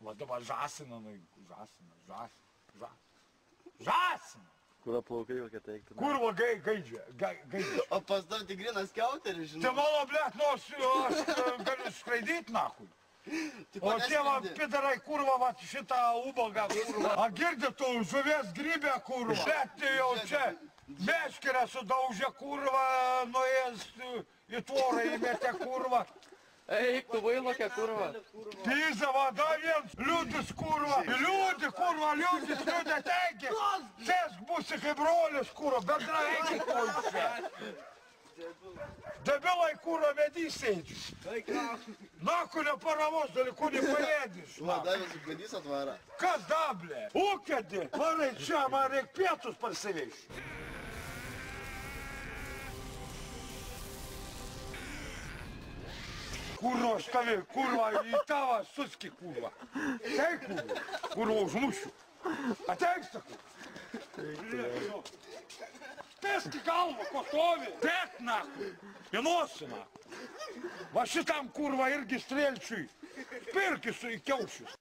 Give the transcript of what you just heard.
Va dabar žasina, žasina. Kur plaukai kokie teikti? Kurva gaidžia. O pas tau tik grinas kiauteris, žinai. Tai mano, blėt, nors aš galiu skraidyti, nahui. O tie va, pidarai, kurva, va, šitą ubagą, kurva. A girdi tu, žuvies grybę, kurva. Bet jau čia meškerę sudaužė, kurva, nuėjęs į tvorą įmetė, kurva. Eik, tu vailokia, kurva. Pizza, va, da viens, liūdis, kurva. Liūdis, tenki. Sėsk būsi kaip brolis, kurva, bendra eikit, kurva. Debilai, kurva, medys eidžius. Naku neparamos dalykų nepaėdys. Davės ukvedys atvara. Kas dablė? Ukvedį. Varai čia, man reik pietus parsiveiš. Kurva, štavi, kurva, į tavą suski, kurva. Teik, kurva, užmušiu. Ateik, sakau. Peski galvą, ko stovi. Tek, naku. Į nosį, naku. Va šitam, kurva, irgi strėlčiui. Pirkis į kiaušius.